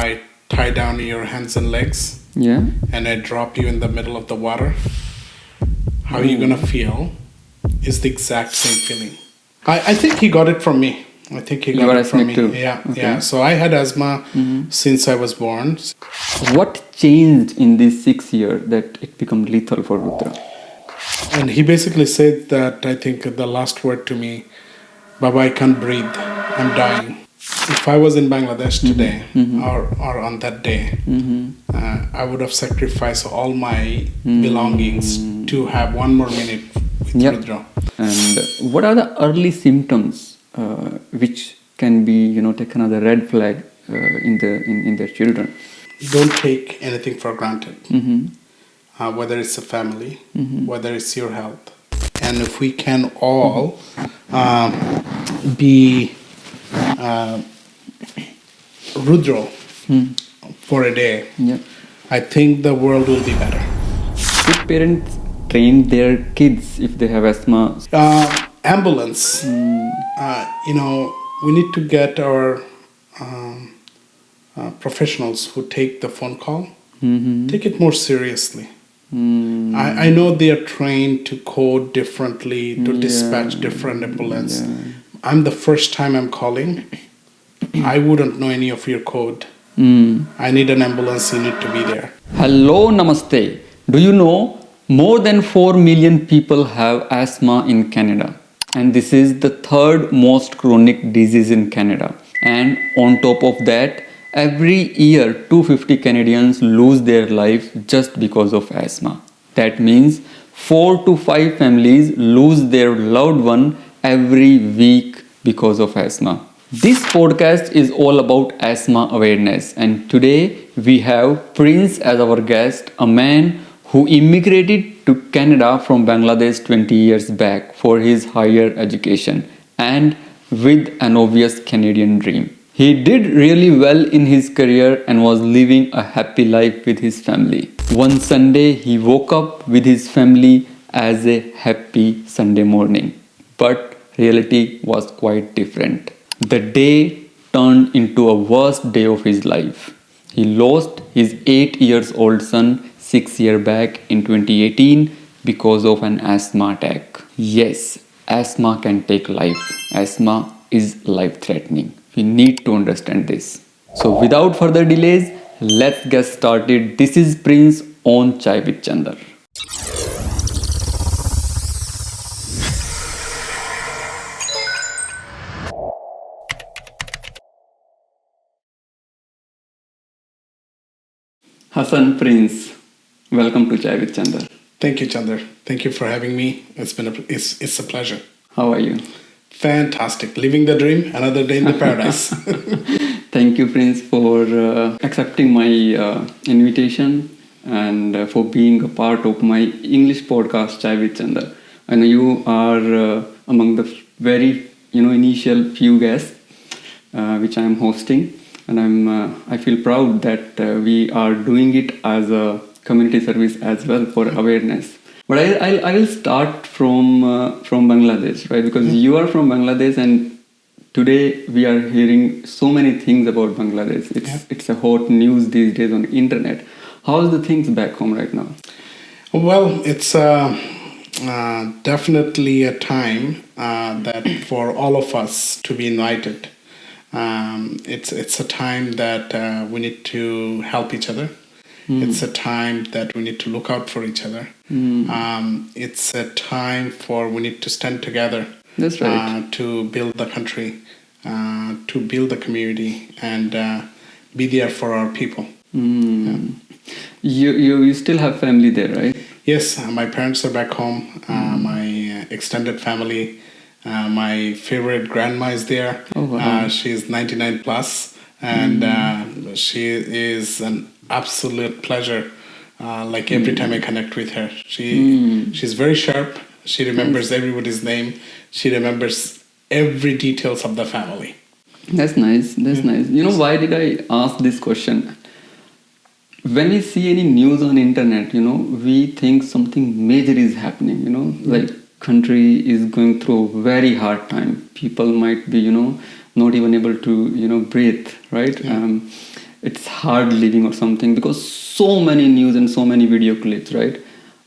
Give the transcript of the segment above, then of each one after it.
I tie down your hands and legs Yeah. and I drop you in the middle of the water, how are you gonna feel is the exact same feeling. I think he got it from me. I think he You got got it from asthma me. too? Yeah, Okay. yeah. So I had asthma since I was born. What changed in these 6 years that it became lethal for Rudhro? And he basically said that I think the last word to me, Baba, I can't breathe. I'm dying. If I was in Bangladesh today or on that day, I would have sacrificed all my belongings to have one more minute with Yep. Rudhro. And what are the early symptoms which can be, taken as a red flag in their children? Don't take anything for granted, whether it's a family, whether it's your health. And if we can all be Rudhro for a day, Yeah. I think the world will be better. Should parents train their kids if they have asthma? Ambulance, we need to get our professionals who take the phone call, take it more seriously. I know they are trained to code differently, to dispatch different ambulance. I'm the first time I'm calling. I wouldn't know any of your code. I need an ambulance, you need to be there. Hello, namaste. Do you know more than 4 million people have asthma in Canada? And this is the third most chronic disease in Canada. And on top of that, every year 250 Canadians lose their life just because of asthma. That means 4 to 5 families lose their loved one every week because of asthma. This podcast is all about asthma awareness, and today we have Prince as our guest, a man who immigrated to Canada from Bangladesh 20 years back for his higher education and with an obvious Canadian dream. He did really well in his career and was living a happy life with his family. One Sunday, he woke up with his family as a happy Sunday morning. But reality was quite different. The day turned into a worst day of his life. He lost his 8 years old son 6 years back in 2018 because of an asthma attack. Yes, asthma can take life. Asthma is life threatening. We need to understand this. So without further delays, let's get started. This is Prince on Chai with Chander. Hassan, Prince, welcome to Chai with Chander. Thank you, Chander. Thank you for having me. It's a pleasure. How are you? Fantastic. Living the dream, another day in the paradise. Thank you, Prince, for accepting my invitation and for being a part of my English podcast, Chai with Chander. I know you are among the very initial few guests which I am hosting, and I feel proud that we are doing it as a community service as well for awareness. But I will start from Bangladesh, right? Because you are from Bangladesh, and today we are hearing so many things about Bangladesh. It's a hot news these days on the internet. How's the things back home right now? Well, it's definitely a time that for all of us to be united. It's a time that we need to help each other. It's a time that we need to look out for each other. It's a time for we need to stand together. That's right. To build the country, to build the community, and be there for our people. Yeah. You still have family there, right? Yes, my parents are back home. My extended family. My favorite grandma is there. Oh, wow. She's 99 plus, and she is an absolute pleasure. Like every time I connect with her, she's very sharp. She remembers everybody's name. She remembers every details of the family. That's nice. That's nice. You know, why did I ask this question? When we see any news on internet, we think something major is happening, like country is going through a very hard time. People might be, not even able to, breathe, right? it's hard living or something, because so many news and so many video clips, right?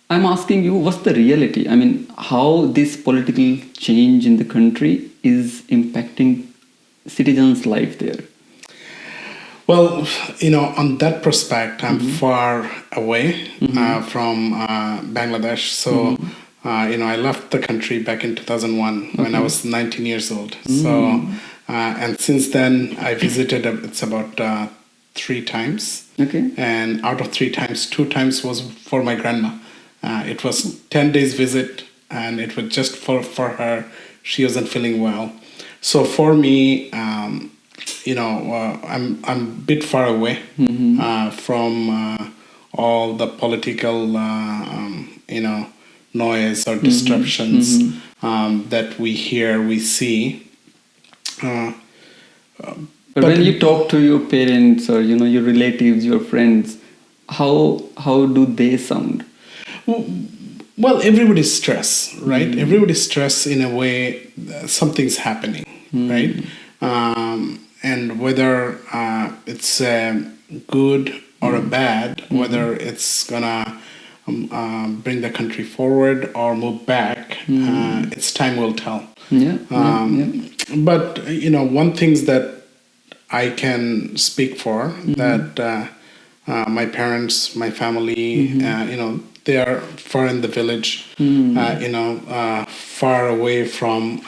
I'm asking you, what's the reality? I mean, how this political change in the country is impacting citizens' life there? Well, on that prospect, I'm far away from Bangladesh. So, I left the country back in 2001 when I was 19 years old. So, and since then, I visited, it's about 3 times. Okay. And out of 3 times, 2 times was for my grandma. It was 10 days visit, and it was just for her. She wasn't feeling well. So for me, I'm a bit far away from all the political, noise or disruptions that we hear, we see. But when you talk to your parents or your relatives, your friends, how do they sound? Well, everybody's stressed, right? Everybody's stressed in a way. Something's happening, right? And whether it's good or a bad, whether it's gonna bring the country forward or move back, it's time will tell. But one thing that I can speak for, that my parents, my family, they are far in the village, far away from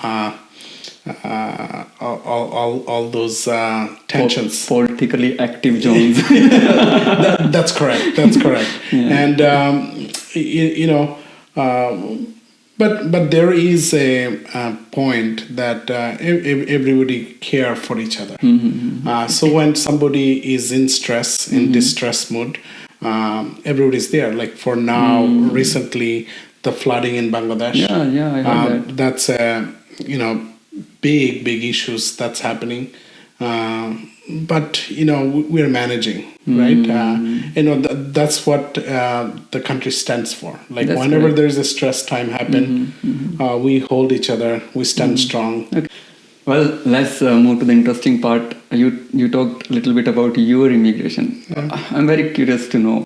all those tensions. Politically active zones. That's correct. That's correct. And but there is a point that everybody care for each other. So when somebody is in stress, in distress mood, everybody's there. Like for now, recently, the flooding in Bangladesh. I heard that. That's big issues that's happening. But we're managing, right? That's what the country stands for. Like That's whenever correct. there's a stress time happen, we hold each other, we stand strong. Okay. Well, let's move to the interesting part. You talked a little bit about your immigration. I'm very curious to know,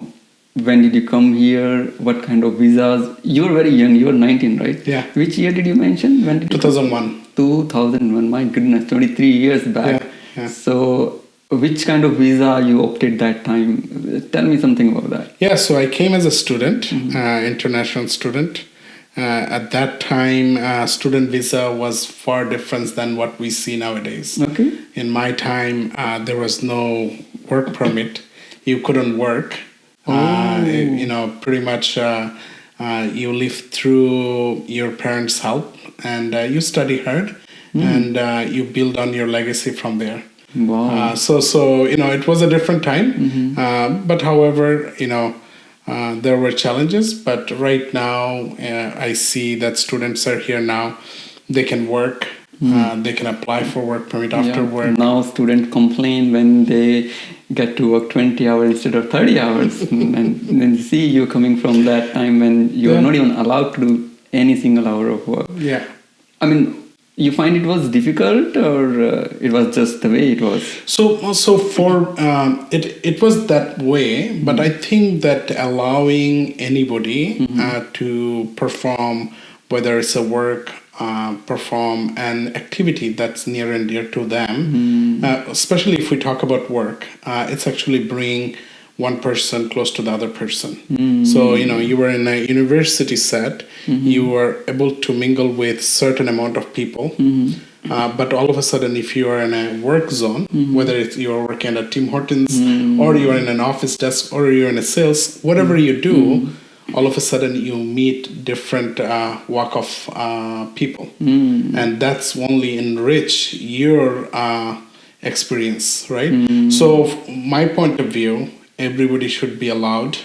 when did you come here? What kind of visas? You were very young. You were 19, right? Yeah. Which year did you mention? When did you 2001. 2001. My goodness, 23 years back. Yeah. So, which kind of visa you opted that time? Tell me something about that. Yeah, so I came as a student, international student. At that time, student visa was far different than what we see nowadays. Okay. In my time, there was no work permit. You couldn't work. Pretty much you live through your parents' help, and you study hard, and you build on your legacy from there. Wow. So it was a different time, but however, there were challenges. But right now, I see that students are here now. They can work. They can apply for work permit after work. Now students complain when they get to work 20 hours instead of 30 hours. And then see you coming from that time when you're not even allowed to do any single hour of work. Yeah. I mean, you find it was difficult, or it was just the way it was? So for it was that way, but I think that allowing anybody to perform, whether it's a work, perform an activity that's near and dear to them, especially if we talk about work, it's actually bring one person close to the other person. So you were in a university set, you were able to mingle with certain amount of people, but all of a sudden, if you are in a work zone, whether it's you're working at Tim Hortons, or you're in an office desk, or you're in a sales, whatever you do, all of a sudden you meet different walk of people, and that's only enrich your experience, right? So my point of view, everybody should be allowed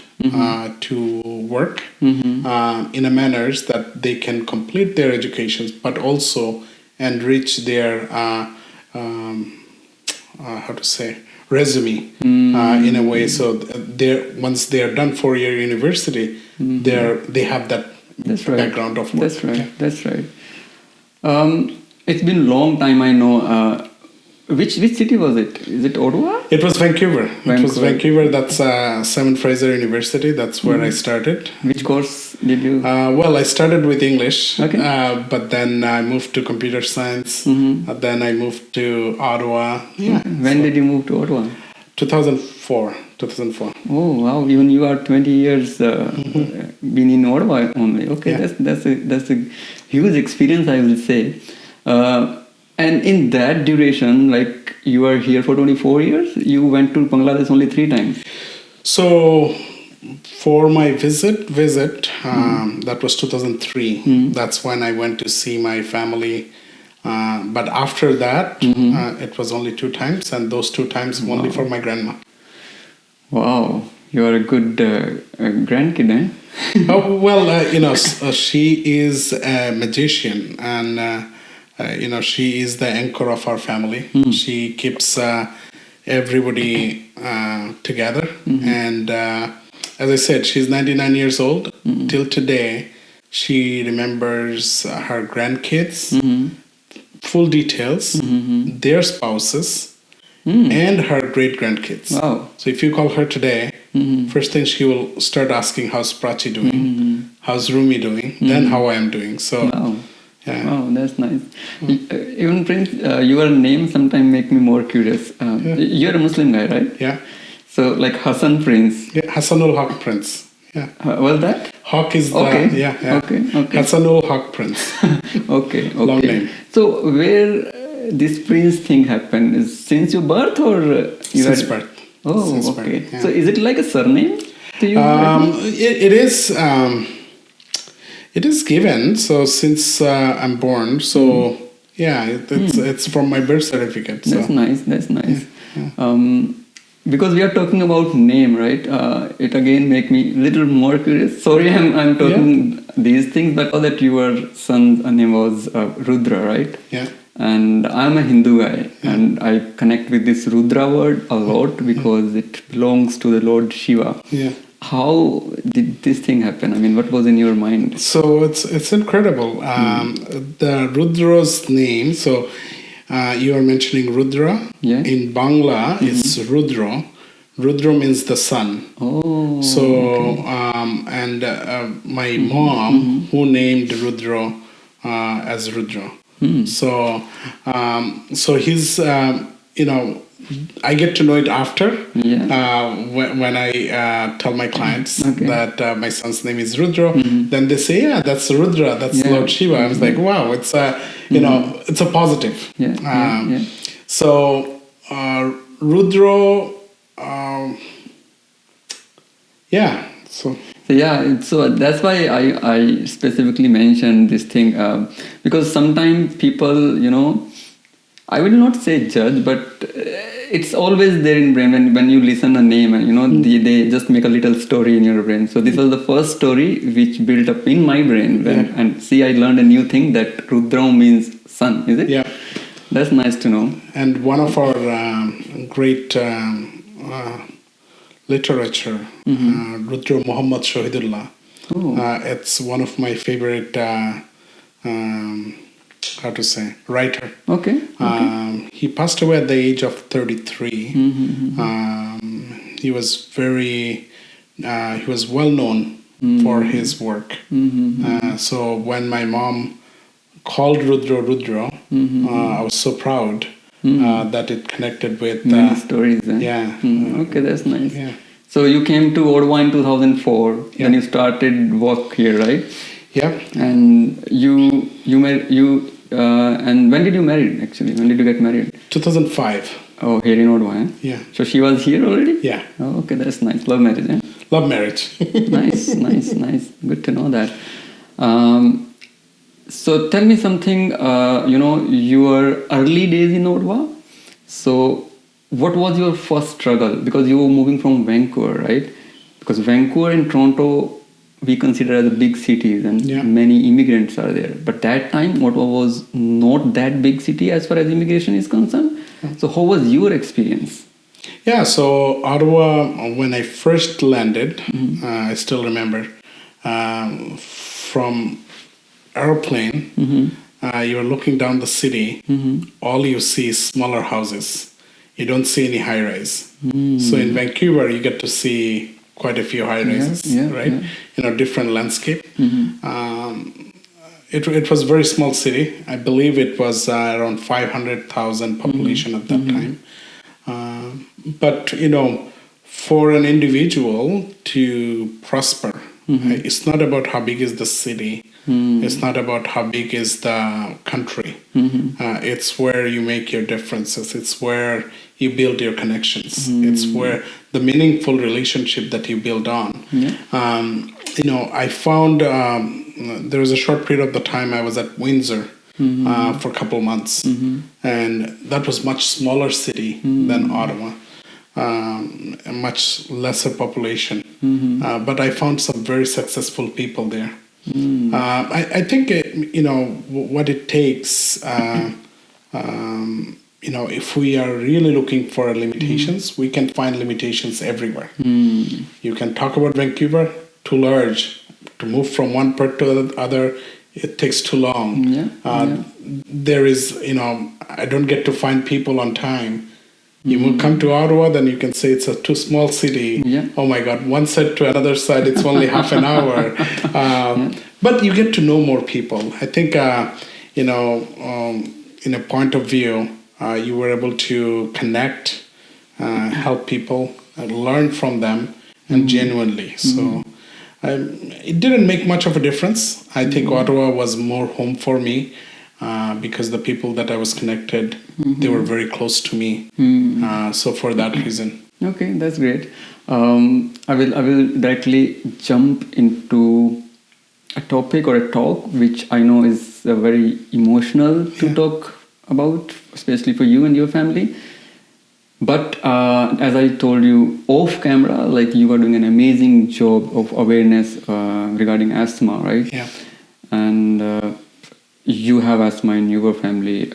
to work in a manners that they can complete their educations, but also enrich their resume in a way, so once they are done 4-year university, they have that background of work. That's right. It's been a long time, I know. Which city was it? Is it Ottawa? It was Vancouver. It was Vancouver. Vancouver. That's Simon Fraser University. That's where I started. Which course did you? Well, I started with English, Okay. but then I moved to computer science. Then I moved to Ottawa. Yeah. When did you move to Ottawa? 2004. 2004. Oh wow! Even you are 20 years been in Ottawa only. Okay, Yeah. that's a huge experience, I will say. And in that duration, like you are here for 24 years, you went to Bangladesh only 3 times. So for my visit, that was 2003. That's when I went to see my family. But after that, it was only 2 times, and those 2 times only for my grandma. Wow, you are a good grandkid, eh? Oh, well, she is a magician, and she is the anchor of our family. She keeps everybody together, and as I said, she's 99 years old. Till today, she remembers her grandkids, full details, their spouses, and her great grandkids. Wow. So if you call her today, first thing she will start asking, how's Prachi doing? How's Rumi doing? Then how I am doing. So Wow. yeah. Wow, that's nice. Even Prince, your name sometimes make me more curious. You're a Muslim guy, right? Yeah. So like Hassan Prince. Yeah, Hassanul Haq Prince. Yeah. What's that? Haq is the Okay. yeah. Okay. Hassanul Haq Prince. Okay. Long name. So where this Prince thing happened is since your birth or you Since had- birth. Oh, Since okay. birth, yeah. So is it like a surname to you? It is. It is given. So since I'm born, so yeah, it's from my birth certificate. So. That's nice. That's nice. Because we are talking about name, right? It again make me a little more curious. Sorry, I'm talking these things, but all that your son's name was Rudhro, right? Yeah. And I'm a Hindu guy, and I connect with this Rudra word a lot because it belongs to the Lord Shiva. Yeah. How did this thing happen? I mean, what was in your mind? So it's incredible. The Rudro's name. So you are mentioning Rudra. Yeah. In Bangla, it's Rudro. Rudro means the sun. Oh. So and my mom who named Rudro as Rudro. So so he's I get to know it after when I tell my clients that my son's name is Rudro. Then they say, yeah, that's Rudra, that's Lord Shiva. I was like, wow, it's a it's a positive. So Rudro, So that's why I specifically mentioned this thing because sometimes people, I will not say judge, but it's always there in brain when you listen a name and they just make a little story in your brain. So this was the first story which built up in my brain and see, I learned a new thing that Rudra means sun, is it? Yeah. That's nice to know. And one of our great literature, Rudro Muhammad Shahidullah. It's one of my favorite, writer. Okay. He passed away at the age of 33. He was he was well known for his work. So when my mom called Rudro, I was so proud that it connected with many stories. Okay, that's nice. Yeah. So you came to Ottawa in 2004. Then you started work here, right? Yeah. And you and when did you marry? Actually, when did you get married? 2005. Oh, here in Ottawa. Eh? Yeah. So she was here already. Yeah. Oh, okay, that's nice. Love marriage. Eh? Love marriage. Nice. Good to know that. So tell me something. Your early days in Ottawa. So what was your first struggle? Because you were moving from Vancouver, right? Because Vancouver and Toronto we consider as big cities and many immigrants are there. But that time, Ottawa was not that big city as far as immigration is concerned. So how was your experience? Yeah, so Ottawa, when I first landed, I still remember, from airplane, you're looking down the city, all you see is smaller houses. You don't see any high rise. So in Vancouver, you get to see quite a few high rises, right? Different landscape. It was a very small city. I believe it was around 500,000 population at that time. But for an individual to prosper, it's not about how big is the city. It's not about how big is the country. It's where you make your differences. It's where you build your connections. It's where the meaningful relationship that you build on. I found there was a short period of the time I was at Windsor for a couple months, and that was much smaller city than Ottawa. A much lesser population, but I found some very successful people there. I think what it takes. If we are really looking for limitations, we can find limitations everywhere. You can talk about Vancouver, too large. To move from one part to the other, it takes too long. There is, I don't get to find people on time. You will come to Ottawa, then you can say it's a too small city. Oh my God, one side to another side, it's only half an hour. But you get to know more people. I think, in a point of view, you were able to connect, help people, learn from them, and genuinely. So it didn't make much of a difference. I think Ottawa was more home for me because the people that I was connected, they were very close to me. So for that reason. Okay, that's great. I will directly jump into a topic or a talk which I know is very emotional to talk about, especially for you and your family. But as I told you off camera, like you are doing an amazing job of awareness regarding asthma, right? And you have asthma in your family,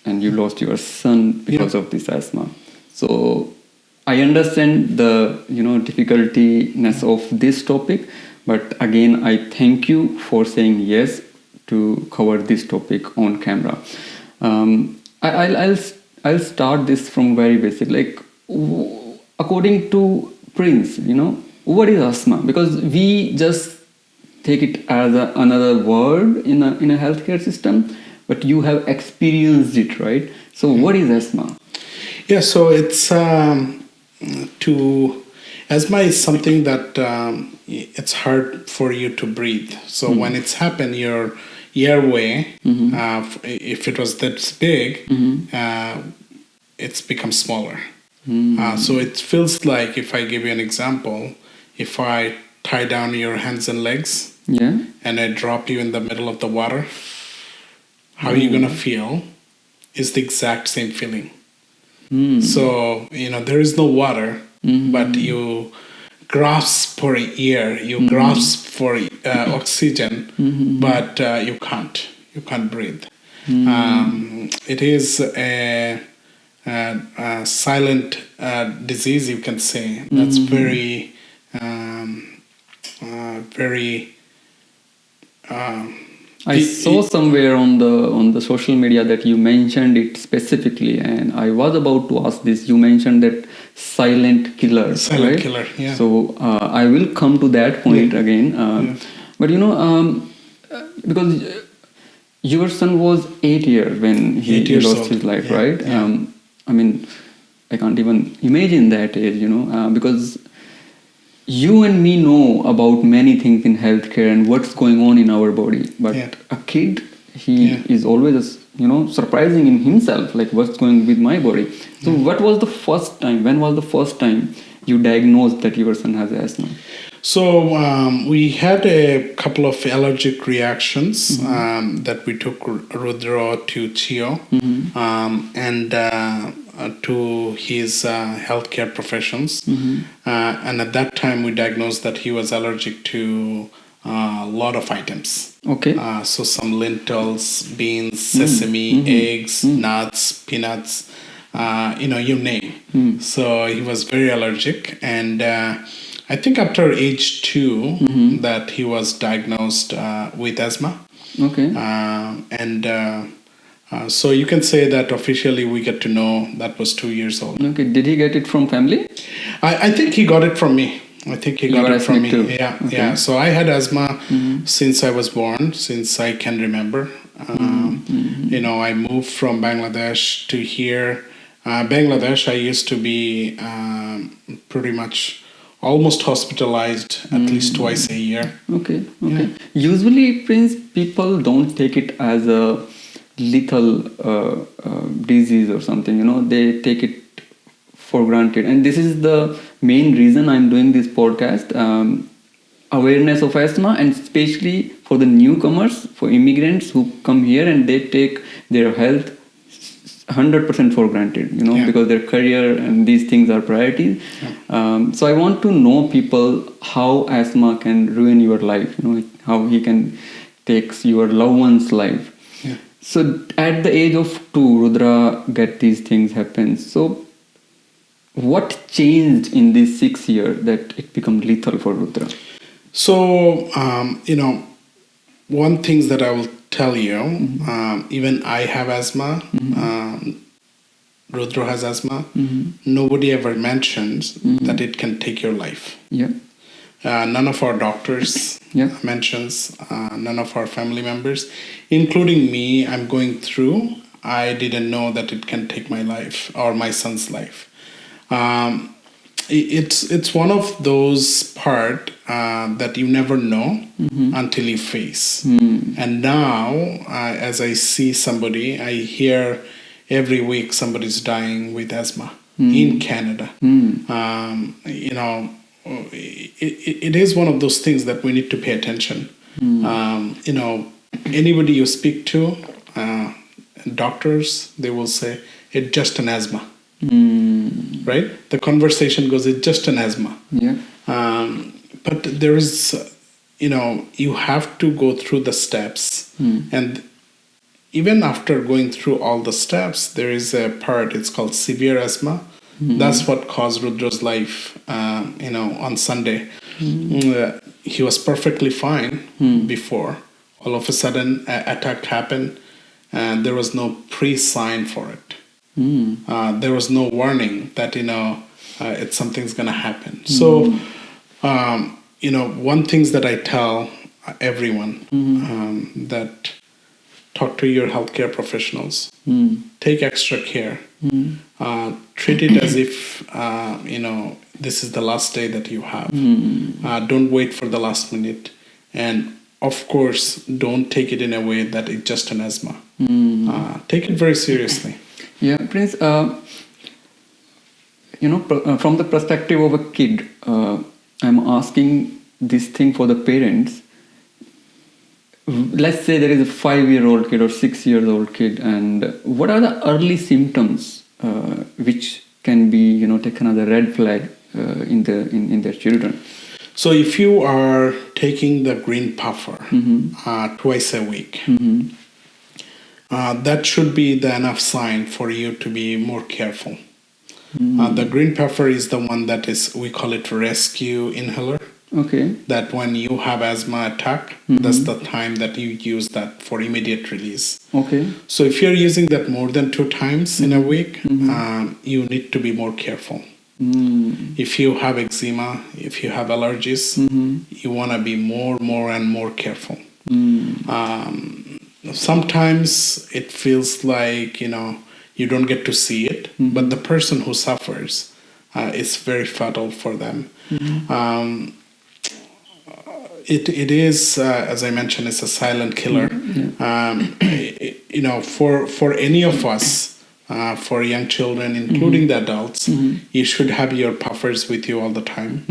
and you lost your son because of this asthma. So I understand the difficultiness of this topic, but again I thank you for saying yes to cover this topic on camera. I'll start this from very basic. Like, according to Prince, what is asthma? Because we just take it as another word in a healthcare system, but you have experienced it, right? So, what is asthma? Yeah, so it's asthma is something that it's hard for you to breathe. So when it's happened, your airway, if it was that big, it's become smaller. So it feels like, if I give you an example, if I tie down your hands and legs and I drop you in the middle of the water, how you're going to feel is the exact same feeling. So, there is no water, but you grasp for air, you grasp for oxygen, but you can't breathe. It is a silent disease, you can say. That's very I saw somewhere on the social media that you mentioned it specifically, and I was about to ask this. You mentioned that silent killer, right? Killer, yeah. So I will come to that point again. But because your son was 8 years when he lost his life, right? I mean, I can't even imagine that age, because you and me know about many things in healthcare and what's going on in our body, but a kid, he is always surprising in himself, like what's going with my body. So when was the first time you diagnosed that your son has asthma? So we had a couple of allergic reactions that we took Rudhro to Chio and to his healthcare professions. And at that time, we diagnosed that he was allergic to a lot of items. Okay. So some lentils, beans, sesame, eggs, nuts, peanuts, you name. So he was very allergic. And I think after age 2 that he was diagnosed with asthma. Okay. So you can say that officially we get to know that was 2 years old. Okay. Did he get it from family? I think he got it from me. I think he You got are it from me. asthmatic too? Yeah, Okay. yeah. So I had asthma since I was born, since I can remember. I moved from Bangladesh to here. Bangladesh, I used to be pretty much almost hospitalized at least twice a year. Okay. Okay. Usually, Prince, people don't take it as a lethal disease or something. They take it for granted, and this is the main reason I'm doing this podcast. Awareness of asthma, and especially for the newcomers, for immigrants who come here and they take their health 100% for granted, because their career and these things are priorities. So I want to know people how asthma can ruin your life, how he can take your loved one's life. Yeah. So at the age of 2, Rudra get these things happen. So what changed in these 6 years that it become lethal for Rudra? So, one thing that I will tell you, even I have asthma, Rudhro has asthma, nobody ever mentions that it can take your life. Yeah. None of our doctors mentions, none of our family members, including me, I'm going through, I didn't know that it can take my life or my son's life. It's one of those part that you never know until you face. And now, as I see somebody, I hear every week somebody's dying with asthma in Canada. It is one of those things that we need to pay attention. Anybody you speak to, doctors, they will say it's just an asthma. Right? The conversation goes, it's just an asthma. Yeah. But there is, you have to go through the steps. And even after going through all the steps, there is a part, it's called severe asthma. That's what caused Rudro's life, on Sunday. He was perfectly fine before. All of a sudden, an attack happened, and there was no pre-sign for it. There was no warning that it's something's gonna happen. So one thing that I tell everyone that talk to your healthcare professionals, take extra care, treat it as if this is the last day that you have. Don't wait for the last minute, and of course don't take it in a way that it's just an asthma. Take it very seriously. Yeah, Prince, from the perspective of a kid, I'm asking this thing for the parents. Let's say there is a 5-year-old kid or 6-year-old kid, and what are the early symptoms which can be, taken as a red flag in their children? So if you are taking the green puffer twice a week, that should be the enough sign for you to be more careful. The green puffer is the one that we call it rescue inhaler. Okay. That when you have asthma attack, that's the time that you use that for immediate release. Okay. So if you're using that more than 2 times in a week, you need to be more careful. If you have eczema, if you have allergies, you want to be more and more careful. Sometimes it feels like, you don't get to see it, but the person who suffers, it's very fatal for them. It is, as I mentioned, it's a silent killer. For any of us, for young children, including the adults, you should have your puffers with you all the time.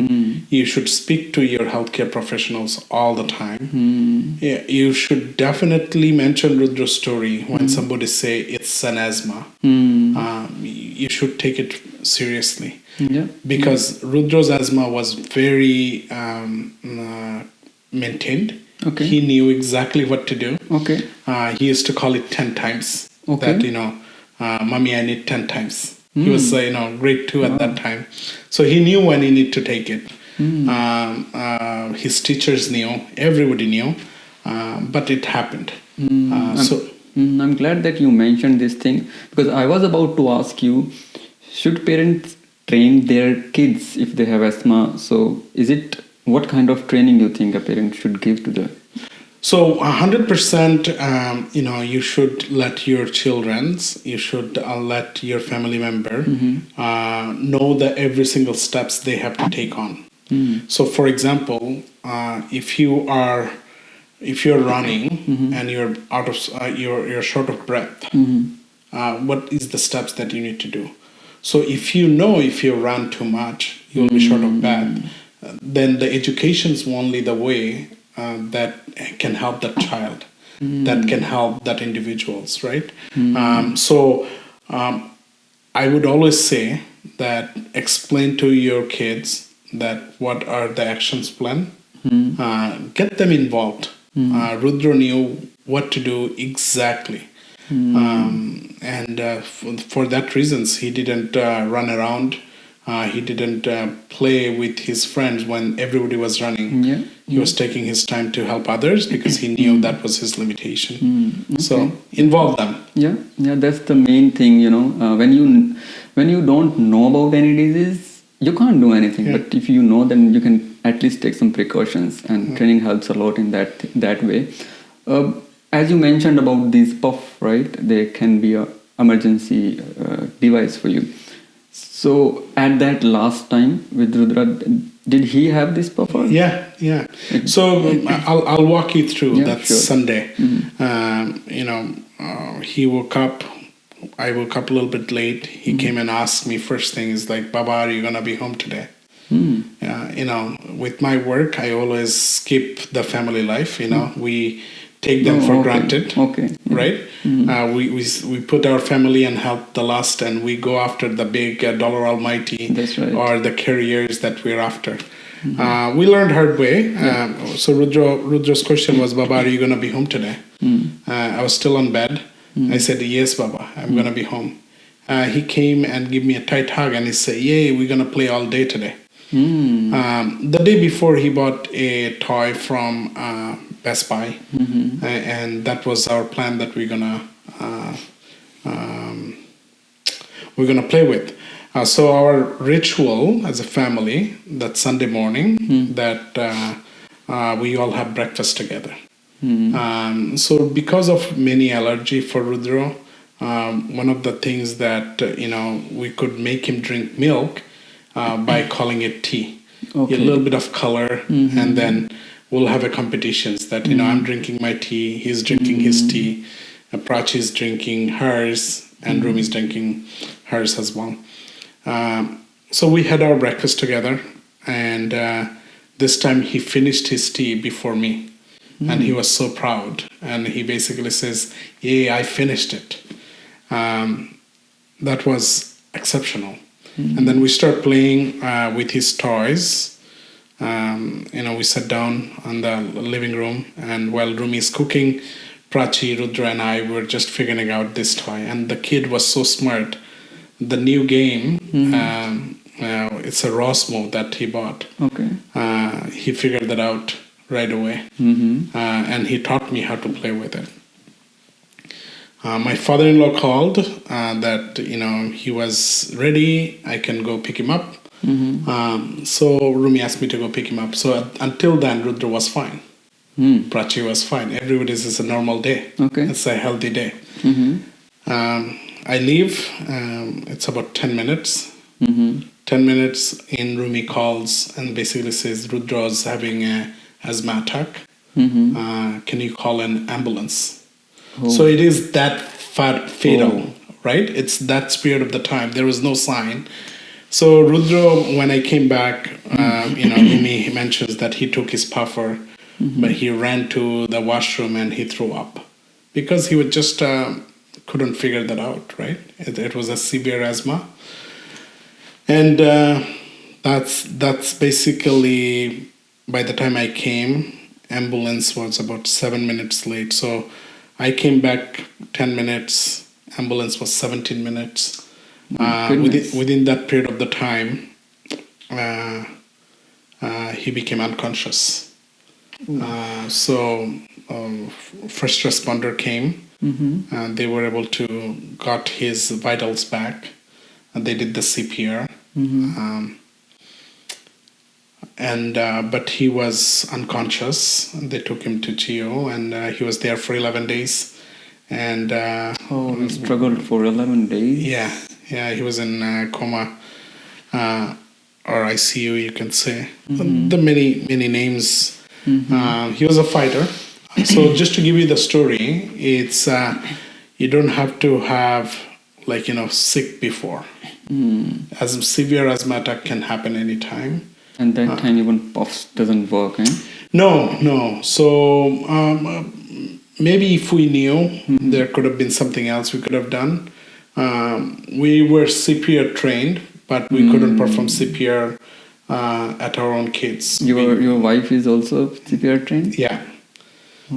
You should speak to your healthcare professionals all the time. You should definitely mention Rudro's story when somebody say it's an asthma. You should take it seriously. Because Rudro's asthma was very maintained. Okay. He knew exactly what to do. Okay. He used to call it 10 times. Okay. That, Mommy, I need 10 times. He was, grade 2 at that time. So he knew when he need to take it. His teachers knew. Everybody knew. but it happened. I'm glad that you mentioned this thing, because I was about to ask you, should parents train their kids if they have asthma? So what kind of training you think a parent should give to them? So 100%, you should let your you should let your family member know that every single steps they have to take on. So, for example, if you're running and you're out of you're short of breath, what is the steps that you need to do? So, if you run too much, you'll be short of breath. Then the education is only the way that can help that child, that can help that individuals, right? I would always say that explain to your kids that what are the actions plan. Get them involved. Rudhro knew what to do exactly. And for that reasons, he didn't run around. He didn't play with his friends when everybody was running. He was taking his time to help others because he knew that was his limitation. So involve them. Yeah, that's the main thing. When you don't know about any disease, you can't do anything. But if you know, then you can at least take some precautions, and training helps a lot in that way. As you mentioned about these puff, right? They can be a emergency device for you. So at that last time with Rudra, did he have this puffer? Yeah. So I'll walk you through. That's sure. Sunday. He woke up. I woke up a little bit late. He came and asked me. First thing is like, Baba, are you gonna be home today? With my work, I always skip the family life. We take them for granted. Right? We put our family and health the last, and we go after the big dollar almighty. That's right. Or the careers that we're after. We learned hard way. So Rudro's question was, Baba, are you going to be home today? I was still on bed. I said, yes, Baba, I'm going to be home. He came and gave me a tight hug, and he said, yay, we're going to play all day today. The day before, he bought a toy from Best Buy, and that was our plan that we're gonna play with. So our ritual as a family, that Sunday morning, that we all have breakfast together. So because of many allergy for Rudhro, one of the things that we could make him drink milk by calling it tea. A little bit of color, and then we'll have a competitions that I'm drinking my tea, he's drinking his tea, Prachi is drinking hers, and Rumi is drinking hers as well. So we had our breakfast together, and this time he finished his tea before me, and he was so proud, and he basically says, "Yay, I finished it." That was exceptional. And then we start playing with his toys. We sat down on the living room, and while Rumi is cooking, Prachi, Rudra, and I were just figuring out this toy. And the kid was so smart. The new game, it's a Rosmo that he bought. He figured that out right away, and he taught me how to play with it. My father-in-law called that he was ready. I can go pick him up. So Rumi asked me to go pick him up. So until then, Rudra was fine. Prachi was fine. Everybody's is a normal day. It's a healthy day. I leave. It's about 10 minutes. 10 minutes in, Rumi calls and basically says Rudra's having a asthma attack. Can you call an ambulance? So it is that fatal, right? It's that period of the time. There was no sign. So Rudhro, when I came back, Rumi mentions that he took his puffer, but he ran to the washroom and he threw up because he would just couldn't figure that out, right? It was a severe asthma, and that's basically, by the time I came, ambulance was about 7 minutes late. So I came back 10 minutes, ambulance was 17 minutes. Within that period of the time, he became unconscious. First responder came, and they were able to got his vitals back, and they did the CPR. But he was unconscious. They took him to GO, and he was there for 11 days. And he struggled for 11 days. Yeah, he was in coma, or ICU, you can say. The many names. He was a fighter. So just to give you the story, it's you don't have to have sick before. As severe asthma attack can happen anytime. And that time even puffs doesn't work, eh? No. So maybe if we knew, there could have been something else we could have done. We were CPR trained, but we couldn't perform CPR at our own kids. Your wife is also CPR trained? Yeah.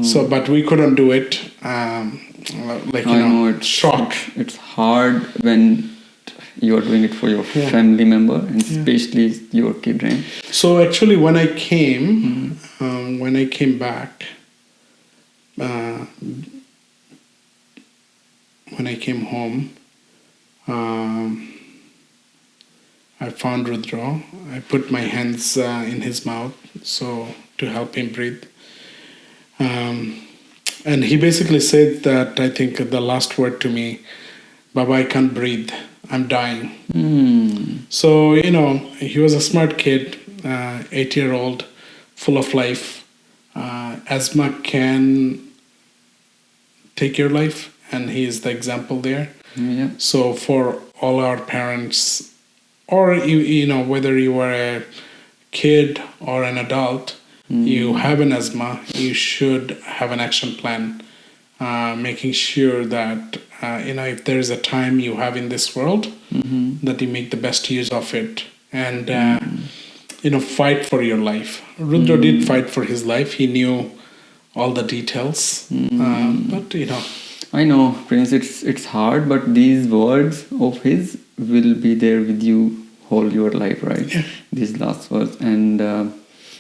So, but we couldn't do it. I know it's shock. It's hard when you are doing it for your family member, and especially your kid, right? So actually, when I came, back, when I came home, I found Rudhro. I put my hands in his mouth to help him breathe. And he basically said that, I think the last word to me, "Baba, I can't breathe. I'm dying." So, he was a smart kid, 8-year-old, full of life. Asthma can take your life, and he is the example there. Yeah. So for all our parents, or whether you are a kid or an adult, you have an asthma, you should have an action plan, making sure that if there is a time you have in this world, that you make the best use of it, and fight for your life. Rudhro did fight for his life. He knew all the details, but I know, Prince, it's hard, but these words of his will be there with you whole your life, right? Yeah. These last words, and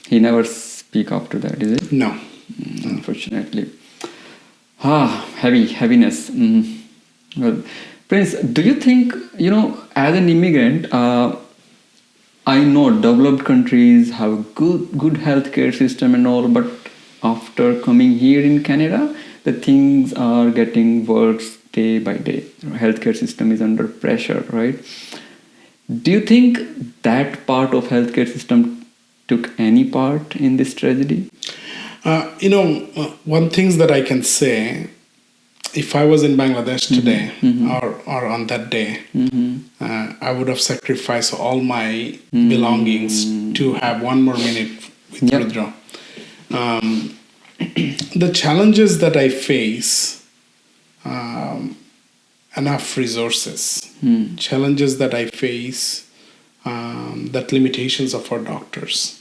he never speak after that, is it? No. Unfortunately. Heaviness. Well, Prince, do you think, as an immigrant, I know developed countries have a good healthcare system and all, but after coming here in Canada, the things are getting worse day by day. Healthcare system is under pressure, right? Do you think that part of healthcare system took any part in this tragedy? One thing that I can say, if I was in Bangladesh today or on that day, I would have sacrificed all my belongings to have one more minute with Rudhro. The challenges that I face, enough resources, challenges that I face, that limitations of our doctors,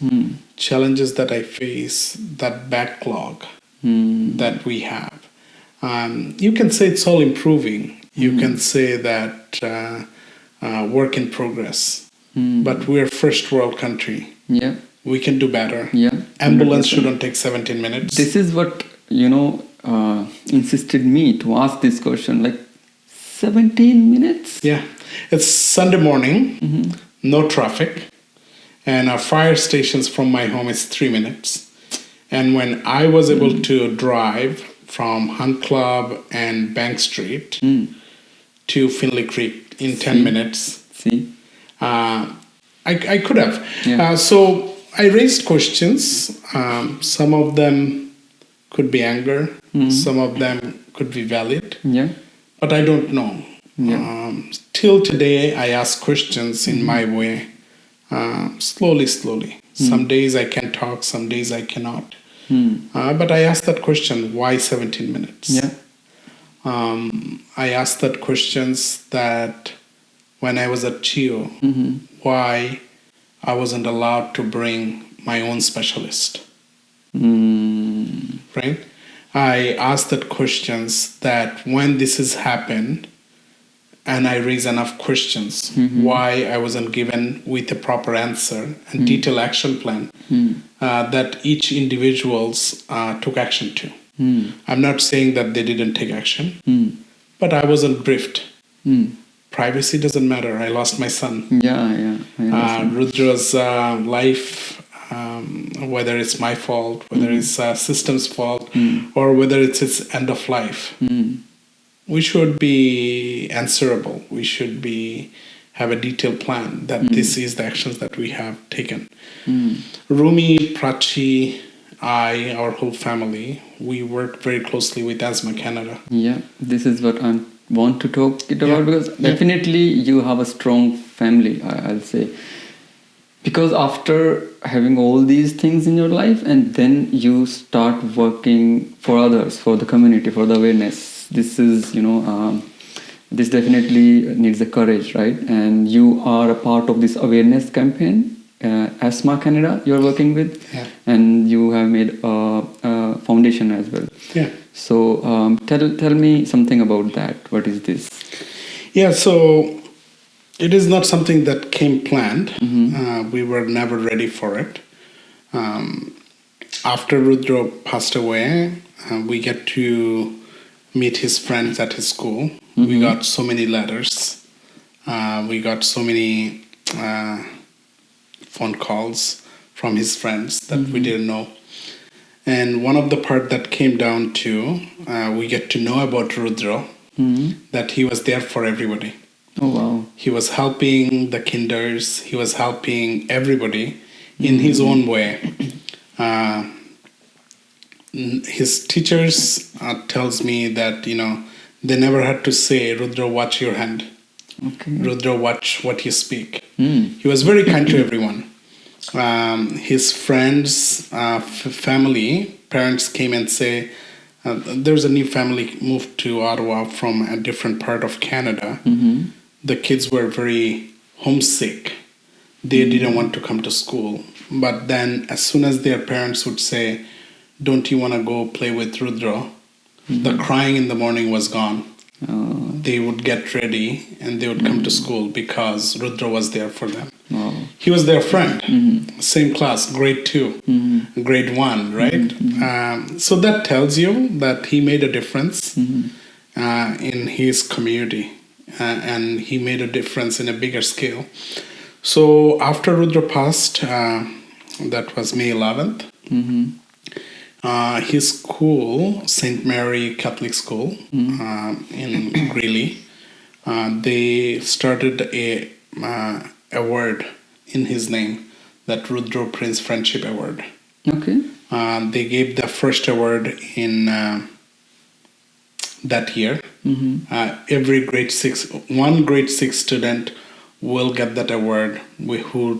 challenges that I face, that backlog that we have. You can say it's all improving. You can say that work in progress. But we're first world country. Yeah. We can do better. Yeah. Ambulance shouldn't take 17 minutes. This is what, insisted me to ask this question. Like 17 minutes? Yeah. It's Sunday morning, no traffic. And our fire stations from my home is 3 minutes. And when I was able to drive from Hunt Club and Bank Street to Finley Creek in 10 minutes. I could have. Yeah. So I raised questions. Some of them could be anger. Some of them could be valid. Yeah. But I don't know. Yeah. Till today, I ask questions in my way. Slowly. Some days I can talk, some days I cannot. But I asked that question, why 17 minutes? Yeah. I asked that questions that when I was at GO, why I wasn't allowed to bring my own specialist. Right? I asked that questions that when this has happened, and I raise enough questions why I wasn't given with a proper answer and detailed action plan that each individuals took action to. I'm not saying that they didn't take action, but I wasn't briefed. Privacy doesn't matter. I lost my son. Yeah. Rudhro's life, whether it's my fault, whether it's system's fault, or whether it's its end of life, we should be answerable. We should have a detailed plan that this is the actions that we have taken. Rumi, Prachi, I, our whole family, we work very closely with Asthma Canada. Yeah, this is what I want to talk it about, because definitely you have a strong family, I'll say. Because after having all these things in your life and then you start working for others, for the community, for the awareness, this is, this definitely needs the courage, right? And you are a part of this awareness campaign, Asthma Canada you're working with, and you have made a foundation as well. Yeah. So tell me something about that. What is this? Yeah, so it is not something that came planned. We were never ready for it. After Rudhro passed away, we get to meet his friends at his school. We got so many letters. We got so many phone calls from his friends that we didn't know. And one of the part that came down to, we get to know about Rudhro, that he was there for everybody. Oh, wow. He was helping the kinders. He was helping everybody in his own way. His teachers tells me that, they never had to say, Rudhro, watch your hand. Okay. Rudhro, watch what you speak. He was very kind to everyone. His friends, family, parents came and say, there's a new family moved to Ottawa from a different part of Canada. The kids were very homesick. They didn't want to come to school. But then as soon as their parents would say, don't you want to go play with Rudhro? The crying in the morning was gone. They would get ready and they would come to school because Rudhro was there for them. He was their friend. Same class, grade 2, grade 1, right? So that tells you that he made a difference in his community. And he made a difference in a bigger scale. So after Rudhro passed, that was May 11th, his school, St. Mary Catholic School in Greeley, they started a award in his name, that Rudhro Prince Friendship Award. Okay. They gave the first award in that year. Every one grade 6 student will get that award who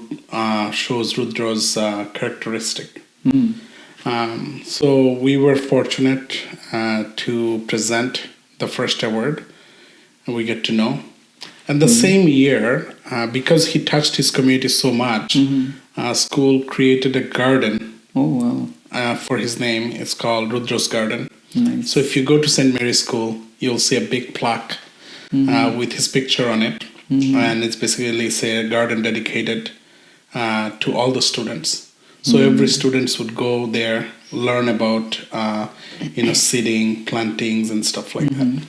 shows Rudhro's characteristic. So we were fortunate to present the first award, and we get to know. And the same year, because he touched his community so much, school created a garden for his name. It's called Rudhro's Garden. Nice. So if you go to St. Mary's School, you'll see a big plaque with his picture on it. And it's basically a garden dedicated to all the students. So every students would go there, learn about seeding, plantings, and stuff like that.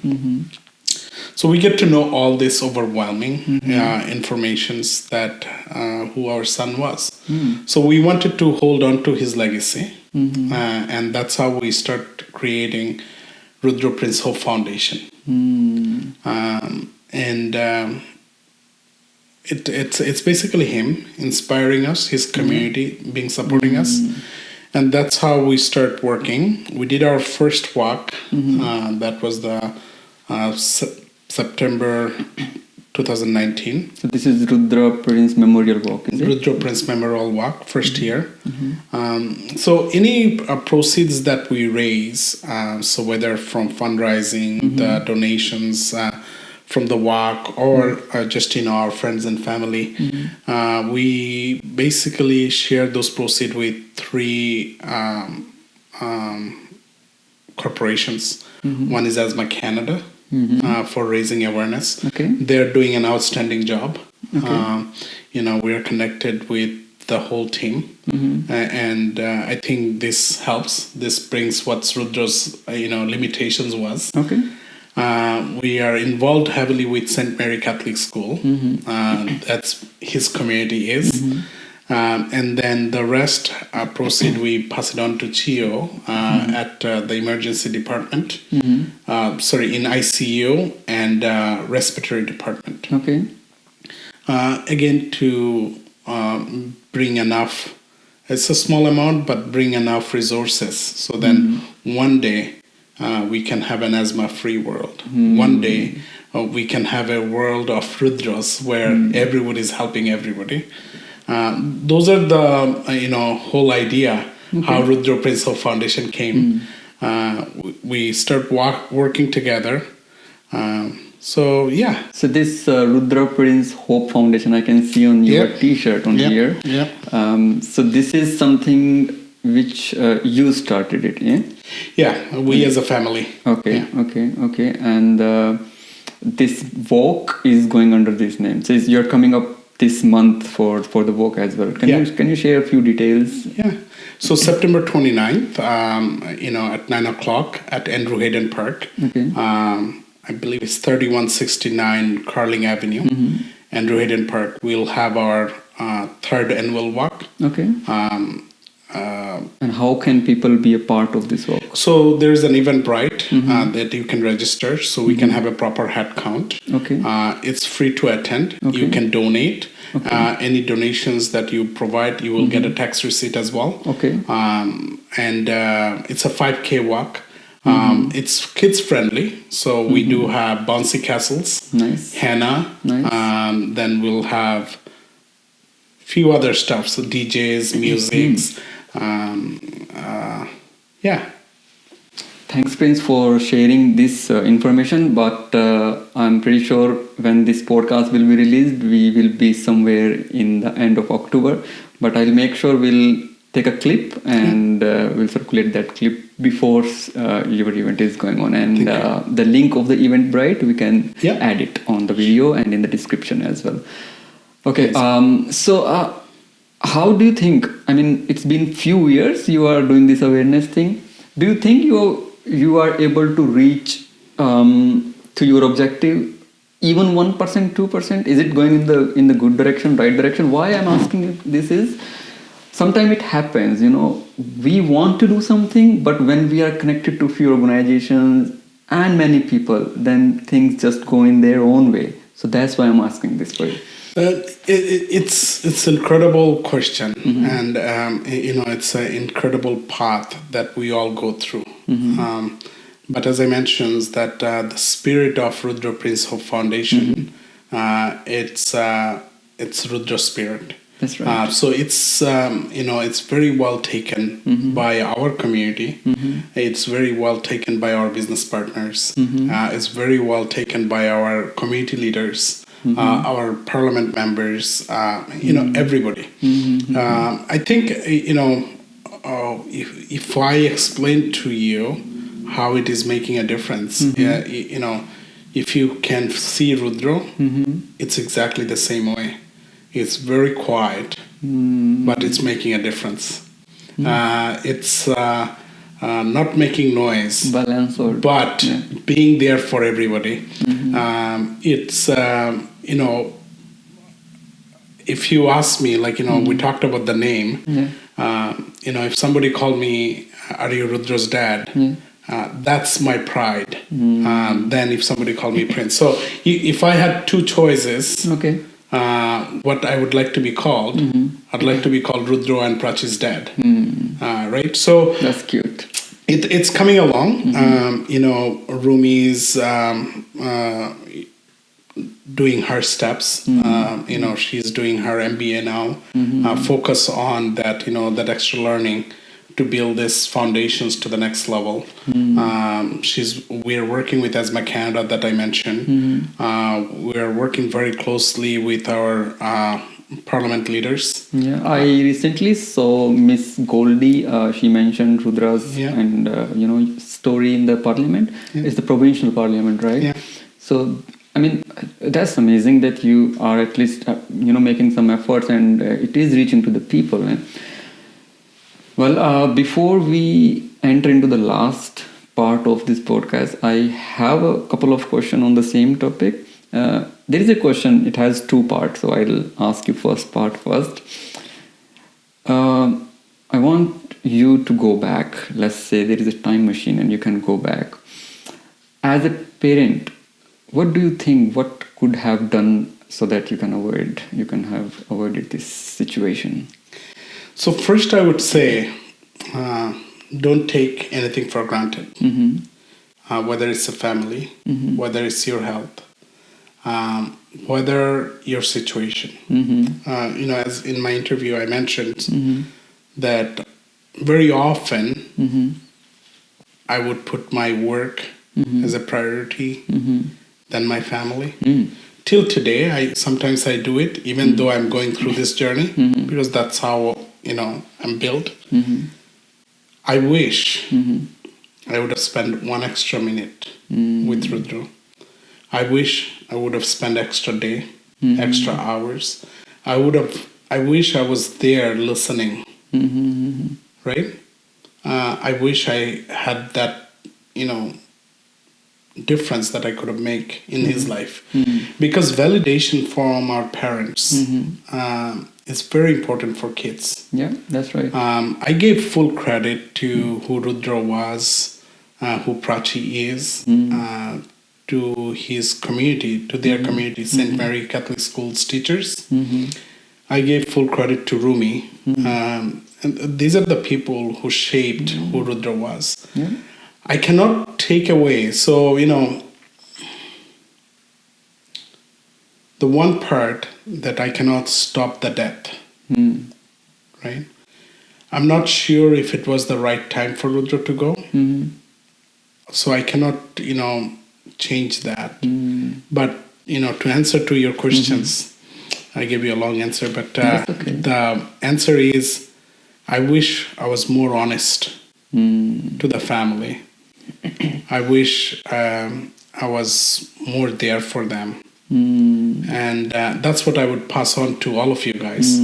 So we get to know all this overwhelming informations that who our son was. So we wanted to hold on to his legacy, and that's how we start creating Rudhro Prince Hope Foundation. It's basically him inspiring us, his community being supporting us, and that's how we start working. We did our first walk. That was the September 2019. So this is Rudhro Prince Memorial Walk, is it? Rudhro Prince Memorial Walk, first year. So any proceeds that we raise, so whether from fundraising, the donations from the walk, or just our friends and family, we basically share those proceeds with 3 corporations. One is Asthma Canada, for raising awareness. Okay. They're doing an outstanding job. Okay. We're connected with the whole team, and I think this helps. This brings what Rudro's limitations was. Okay. We are involved heavily with St. Mary Catholic School. That's his community is. And then the rest proceed, we pass it on to Chio at the emergency department, in ICU and respiratory department. Okay. Again, to bring enough, it's a small amount, but bring enough resources so then one day we can have an asthma-free world. One day we can have a world of Rudros where everybody is helping everybody. Those are the whole idea how Rudhro Prince Hope Foundation came. We start working together. So this Rudhro Prince Hope Foundation, I can see on your T-shirt on here. So this is something which you started it, yeah? Yeah, we as a family. Okay. And this walk is going under this name. So you're coming up this month for the walk as well. Can you share a few details? Yeah. So September 29th, at 9 o'clock at Andrew Hayden Park. Okay. I believe it's 3169 Carling Avenue, Andrew Hayden Park. We'll have our third annual walk. Okay. And how can people be a part of this walk? So there's an Eventbrite that you can register, so we can have a proper head count. Okay. It's free to attend. Okay. You can donate. Okay. Any donations that you provide, you will get a tax receipt as well. Okay. And it's a 5K walk. It's kids friendly, so we do have bouncy castles, nice, henna. Nice. Then we'll have few other stuff, so DJs, musics. Thanks, Prince, for sharing this information. But I'm pretty sure when this podcast will be released, we will be somewhere in the end of October. But I'll make sure we'll take a clip and we'll circulate that clip before your event is going on. And the link of the Eventbrite, we can add it on the video and in the description as well. Okay. So how do you think, I mean, it's been few years you are doing this awareness thing. Do you think you are able to reach to your objective even 1%, 2%? Is it going in the good direction, right direction? Why I'm asking you this is, sometimes it happens, we want to do something, but when we are connected to few organizations and many people, then things just go in their own way. So that's why I'm asking this for you. It's an incredible question, and it's an incredible path that we all go through. But as I mentioned, that the spirit of Rudhro Prince Hope Foundation, it's Rudhro spirit. That's right. So it's it's very well taken by our community. It's very well taken by our business partners. It's very well taken by our community leaders. Our parliament members, everybody. I think, if I explain to you how it is making a difference, if you can see Rudhro, it's exactly the same way. It's very quiet, but it's making a difference. It's not making noise, but being there for everybody. It's if you ask me, we talked about the name. If somebody called me, "Are you Rudhro's dad?" That's my pride. Then if somebody called me Prince, so if I had two choices, what I would like to be called, I'd like to be called Rudhro and Prachi's dad. Right? So that's cute. It's coming along. Rumi's doing her steps. She's doing her MBA now. Focus on that, that extra learning to build this foundations to the next level. We're working with Asthma Canada that I mentioned. We're working very closely with our parliament leaders. Yeah, I recently saw Miss Goldie. She mentioned Rudra's Yeah. and story in the parliament. Yeah. It's the provincial parliament, right? Yeah. So I mean, that's amazing that you are at least making some efforts and it is reaching to the people. Well, before we enter into the last part of this podcast, I have a couple of questions on the same topic. There is a question, it has two parts, so I'll ask you first part first. I want you to go back. Let's say there is a time machine and you can go back. As a parent, what do you think, what could have done so that you can have avoided this situation? So first I would say, don't take anything for granted. Whether it's a family, whether it's your health, whether your situation. As in my interview I mentioned that very often I would put my work as a priority than my family. Till today, sometimes I do it, even though I'm going through this journey, because that's how I'm built. I wish I would have spent 1 extra minute with Rudhro. I wish I would have spent extra day, extra hours. I wish I was there listening, right? I wish I had that, difference that I could have made in his life. Because validation from our parents is very important for kids. Yeah, that's right. I gave full credit to who Rudhro was, who Prachi is, to his community, to their community, St. Mary Catholic Schools teachers. I gave full credit to Rumi. And these are the people who shaped who Rudhro was. Yeah. I cannot take away. So, the one part that I cannot stop the death, right? I'm not sure if it was the right time for Rudhro to go. So I cannot, change that. But, to answer to your questions, I gave you a long answer, but the answer is, I wish I was more honest to the family. I wish I was more there for them. And that's what I would pass on to all of you guys.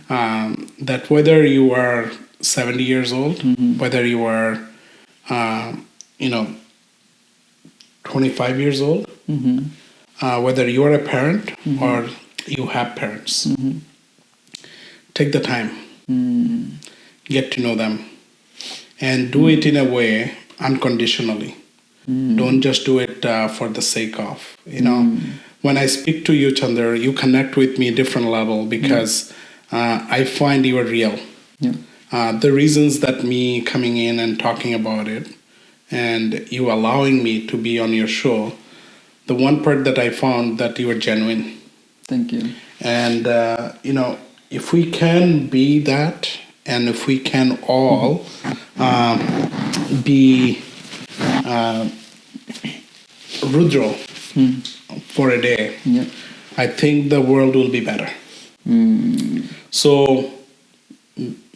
That whether you are 70 years old, whether you are, 25 years old, whether you are a parent or you have parents, take the time, get to know them, and do it in a way unconditionally. Don't just do it for the sake of, When I speak to you, Chander, you connect with me different level because I find you are real. The reasons that me coming in and talking about it and you allowing me to be on your show, the one part that I found that you are genuine. Thank you. And, if we can be that, and if we can all be Rudhro for a day, I think the world will be better. So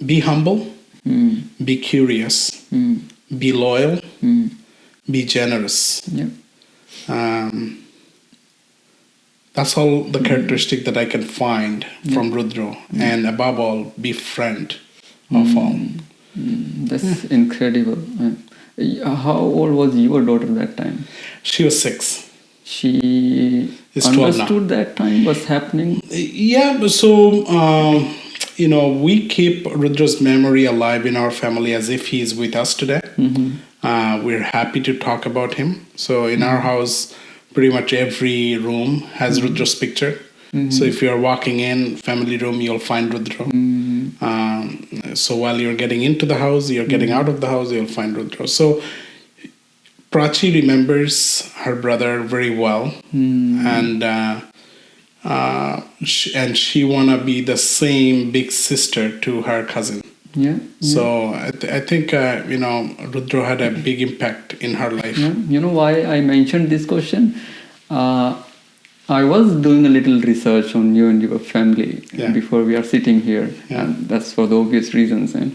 be humble, be curious, be loyal, be generous. That's all the characteristic that I can find from Rudhro. And above all, be friend of all. That's incredible. How old was your daughter that time? She was 6. She It's 12 now. understood that time what's happening? Yeah, so, we keep Rudhro's memory alive in our family as if he is with us today. We're happy to talk about him. So in our house, pretty much every room has Rudhro's picture. So if you're walking in family room, you'll find Rudhro. So while you're getting into the house, you're getting out of the house, you'll find Rudhro. So Prachi remembers her brother very well, and she wanna be the same big sister to her cousin. So I think Rudhro had a big impact in her life. You know why I mentioned this question? I was doing a little research on you and your family before we are sitting here, and that's for the obvious reasons. And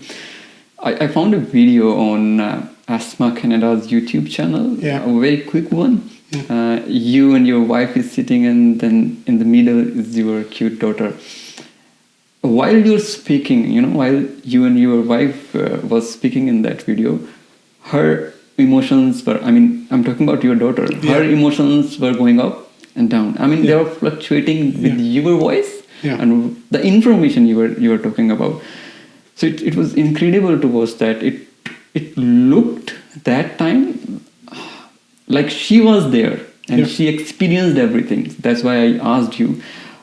I found a video on Asthma Canada's YouTube channel, a very quick one. You and your wife is sitting, and then in the middle is your cute daughter. While you're speaking, while you and your wife was speaking in that video, her emotions were, I'm talking about your daughter, her emotions were going up and down. They were fluctuating with your voice and the information you were talking about. So it was incredible to watch that. It looked that time like she was there and she experienced everything. That's why I asked you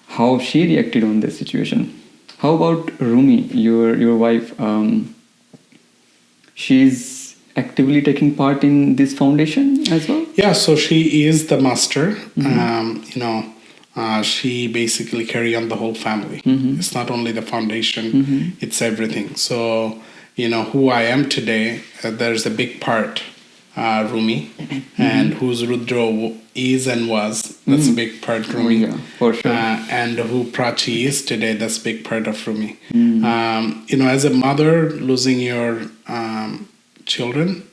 how she reacted on this situation. How about Rumi, your wife? She's actively taking part in this foundation as well? Yeah, so she is the master. She basically carry on the whole family. It's not only the foundation, it's everything. So, who I am today, there's a big part, Rumi, and who's Rudhro is and was, that's a big part, Rumi. Yeah, for sure. And who Prachi is today, that's a big part of Rumi. As a mother, losing your children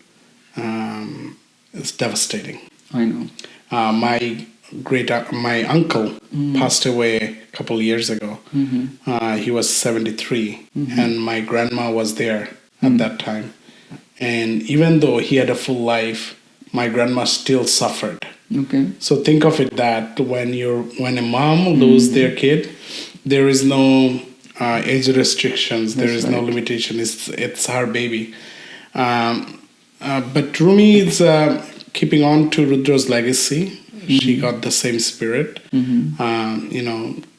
is devastating. I know. My uncle passed away a couple of years ago. He was 73, and my grandma was there at that time. And even though he had a full life, my grandma still suffered. Okay. So think of it that when a mom loses their kid, there is no age restrictions. There is no limitation. It's her baby. But Rumi is keeping on to Rudro's legacy. She got the same spirit,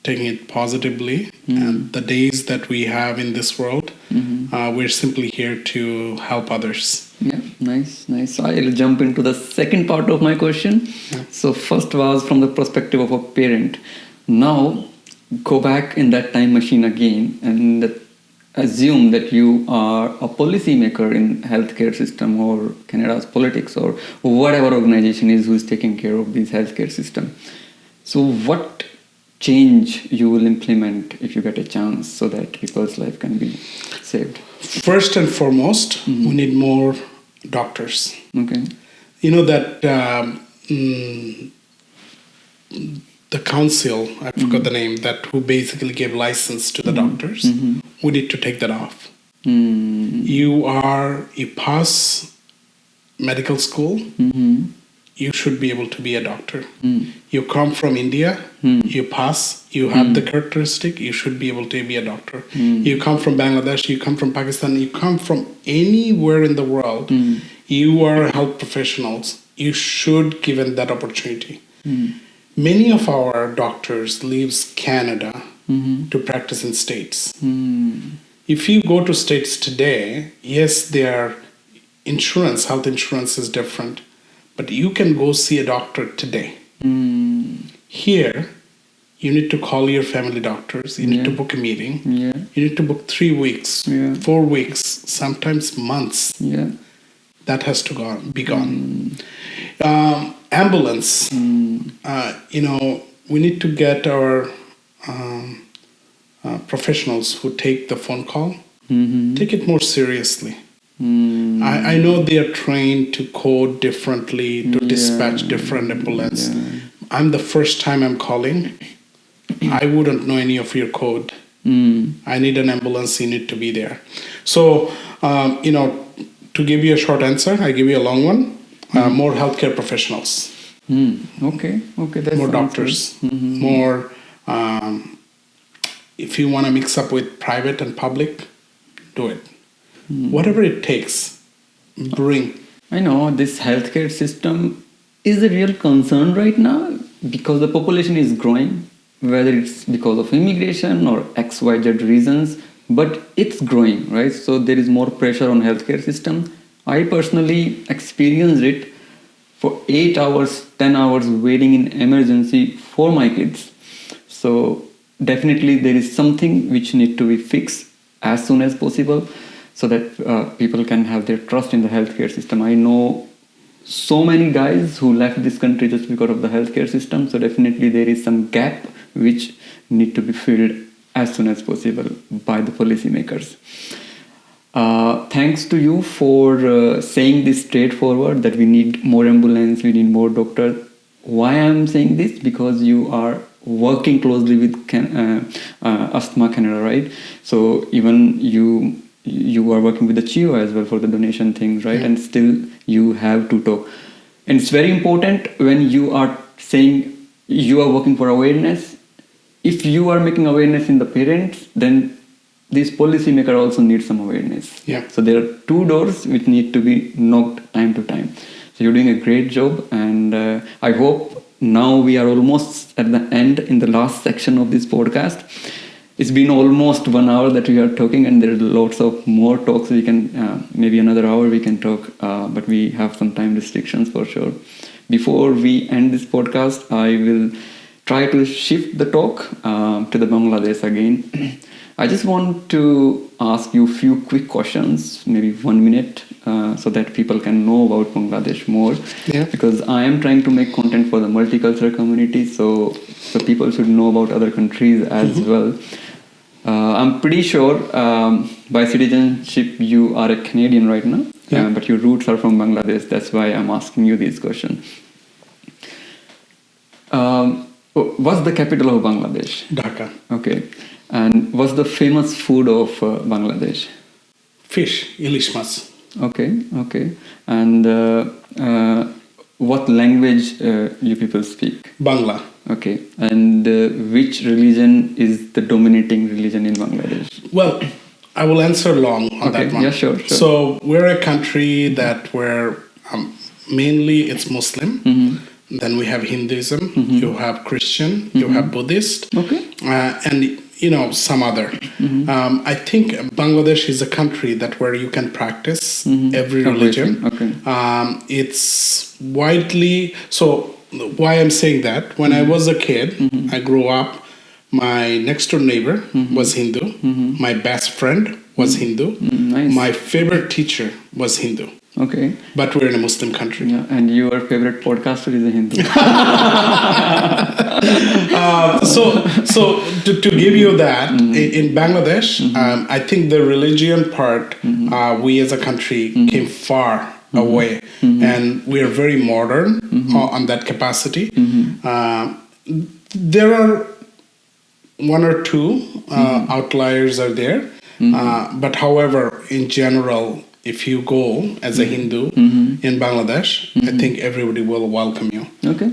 taking it positively. And the days that we have in this world, we're simply here to help others. Yeah, nice. So I'll jump into the second part of my question. Yeah. So first was from the perspective of a parent. Now, go back in that time machine again and assume that you are a policymaker in healthcare system or Canada's politics or whatever organization is who is taking care of this healthcare system. So what change you will implement if you get a chance so that people's life can be saved? First and foremost, we need more doctors. Okay. The council, I forgot the name, who basically gave license to the doctors, we need to take that off. You pass medical school, you should be able to be a doctor. You come from India, you pass, you have the characteristic, you should be able to be a doctor. You come from Bangladesh, you come from Pakistan, you come from anywhere in the world, you are health professionals, you should given that opportunity. Many of our doctors leaves Canada to practice in States. If you go to States today, yes, their health insurance is different, but you can go see a doctor today. Here, you need to call your family doctors, you need to book a meeting, you need to book 3 weeks, 4 weeks, sometimes months. That has to be gone. Ambulance, we need to get our professionals who take the phone call, take it more seriously. I know they are trained to code differently, to dispatch different ambulance. I'm the first time I'm calling. I wouldn't know any of your code. I need an ambulance, you need to be there. So, to give you a short answer, I give you a long one. More healthcare professionals. Okay. That's more doctors. More. If you want to mix up with private and public, do it. Whatever it takes, bring. I know this healthcare system is a real concern right now because the population is growing, whether it's because of immigration or XYZ reasons, but it's growing, right? So there is more pressure on healthcare system. I personally experienced it for 8 hours, 10 hours waiting in emergency for my kids. So definitely there is something which need to be fixed as soon as possible so that people can have their trust in the healthcare system. I know so many guys who left this country just because of the healthcare system. So definitely there is some gap which need to be filled as soon as possible by the policymakers. Thanks to you for saying this straightforward that we need more ambulance, we need more doctors. Why I'm saying this? Because you are working closely with Asthma Canada, right? So even you are working with the CHIO as well for the donation things, right? And still you have to talk. And it's very important when you are saying you are working for awareness. If you are making awareness in the parents, then this policymaker also needs some awareness. Yeah. So there are two doors which need to be knocked time to time. So you're doing a great job, and I hope now we are almost at the end in the last section of this podcast. It's been almost 1 hour that we are talking, and there are lots of more talks. We can maybe another hour we can talk, but we have some time restrictions for sure. Before we end this podcast, I will try to shift the talk to the Bangladesh again. I just want to ask you a few quick questions, maybe 1 minute, so that people can know about Bangladesh more. Yeah. Because I am trying to make content for the multicultural community, so people should know about other countries as well. I'm pretty sure by citizenship you are a Canadian right now, but your roots are from Bangladesh. That's why I'm asking you this question. What's the capital of Bangladesh? Dhaka. Okay. And what's the famous food of Bangladesh? Fish, ilish mas. Okay. And what language you people speak? Bangla. Okay. And which religion is the dominating religion in Bangladesh? Well, I will answer long on that one. Yeah, sure. So we're a country that where mainly it's Muslim. Then we have Hinduism. You have Christian. You have Buddhist. Okay. And some other. I think Bangladesh is a country that where you can practice every religion. Okay. It's widely so. Why I'm saying that, when I was a kid, I grew up, my next door neighbor was Hindu, my best friend was Hindu, Nice. my favorite teacher was Hindu. Okay. But we're in a Muslim country. Yeah, and your favorite podcaster is a Hindu. So to give you that, in Bangladesh, I think the religion part, we as a country came far away, and we are very modern on that capacity. There are one or two outliers are there, but however, in general, if you go as a Hindu in Bangladesh, I think everybody will welcome you. Okay.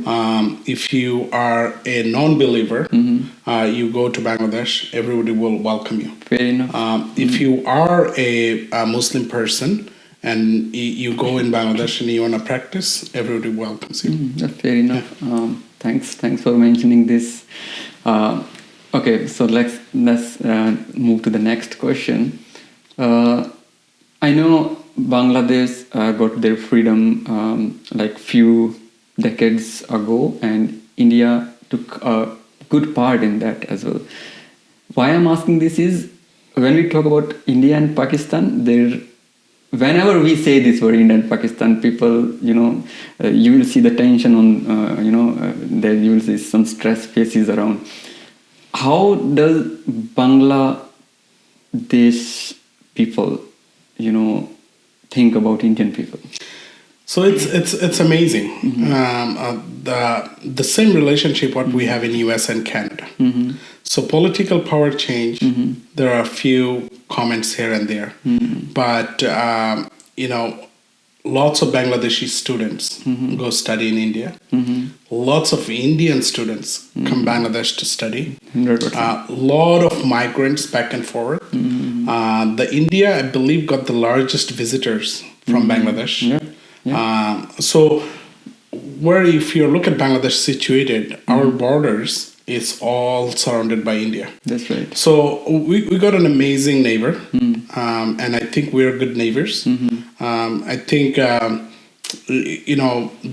If you are a non-believer, you go to Bangladesh, everybody will welcome you. Fair enough. If you are a Muslim person and you go in Bangladesh and you want to practice, everybody welcomes you. That's fair enough. Thanks for mentioning this. Okay, so let's move to the next question. I know Bangladesh got their freedom like few decades ago, and India took a good part in that as well. Why I'm asking this is, when we talk about India and Pakistan, whenever we say this word India and Pakistan, people, you will see the tension on, there you will see some stress faces around. How does Bangladesh people, think about Indian people? So it's amazing. The same relationship what we have in US and Canada. So political power change. There are a few comments here and there, but lots of Bangladeshi students go study in India. Lots of Indian students come Bangladesh to study. 100%. Lot of migrants back and forth. The India, I believe, got the largest visitors from Bangladesh. So where if you look at Bangladesh situated, our borders is all surrounded by India. That's right. So we got an amazing neighbor, and I think we're good neighbors. I think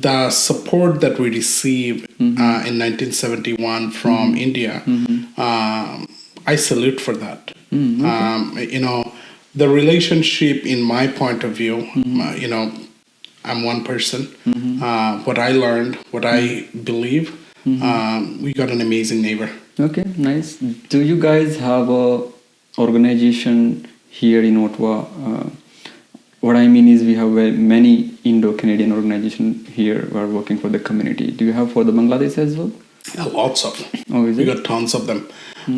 the support that we received in 1971 from India, I salute for that. The relationship, in my point of view, I'm one person. What I learned, what I believe, we got an amazing neighbor. Okay, nice. Do you guys have a organization here in Ottawa? What I mean is we have many Indo-Canadian organizations here who are working for the community. Do you have for the Bangladesh as well? Yeah, lots of. Oh, is We it? got tons of them. You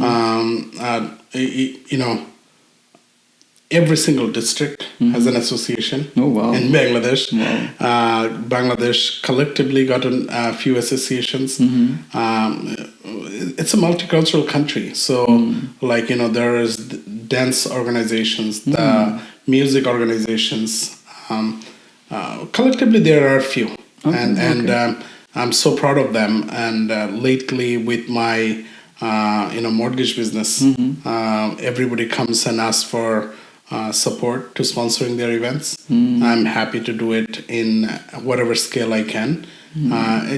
know, every single district has an association. Oh, wow. In Bangladesh, Wow. Bangladesh collectively got a few associations. It's a multicultural country, so like, you know, there is dance organizations, the music organizations. Collectively, there are a few, and I'm so proud of them. And lately, with my mortgage business, everybody comes and asks for support to sponsoring their events. I'm happy to do it in whatever scale I can,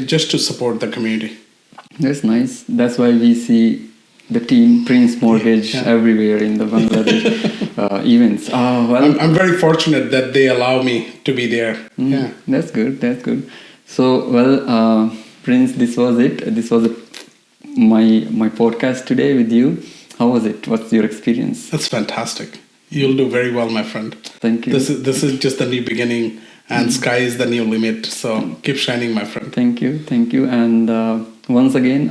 just to support the community. That's nice. That's why we see the team Prince Mortgage everywhere in the Bangladesh events. Oh, well, I'm very fortunate that they allow me to be there. Yeah, that's good. That's good. So, well, Prince, this was it. This was my podcast today with you. How was it? What's your experience? that's fantastic. You'll do very well, my friend. Thank you. This is just the new beginning, and sky is the new limit. So keep shining, my friend. Thank you, and once again,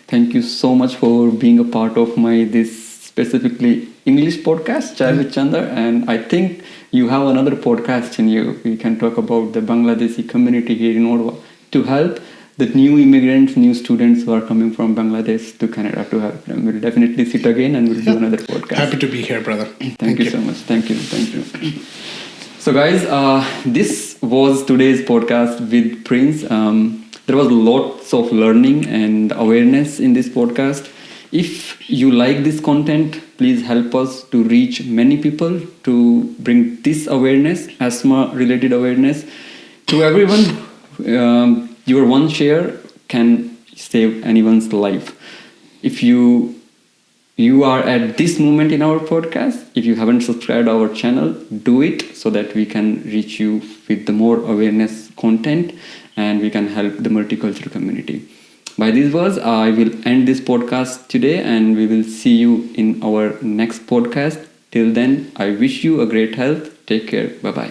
thank you so much for being a part of my this specifically English podcast, Chai with Chander. And I think you have another podcast in you. We can talk about the Bangladeshi community here in Ottawa to help the new immigrants, new students who are coming from Bangladesh to Canada, to help them. We'll definitely sit again and we'll do another podcast. Happy to be here, brother. Thank you so much. Thank you. So, guys, this was today's podcast with Prince. There was lots of learning and awareness in this podcast. If you like this content, please help us to reach many people to bring this awareness, asthma-related awareness, to everyone. Your one share can save anyone's life. If you are at this moment in our podcast, if you haven't subscribed our channel, do it so that we can reach you with the more awareness content and we can help the multicultural community. By these words, I will end this podcast today and we will see you in our next podcast. Till then, I wish you a great health. Take care. Bye-bye.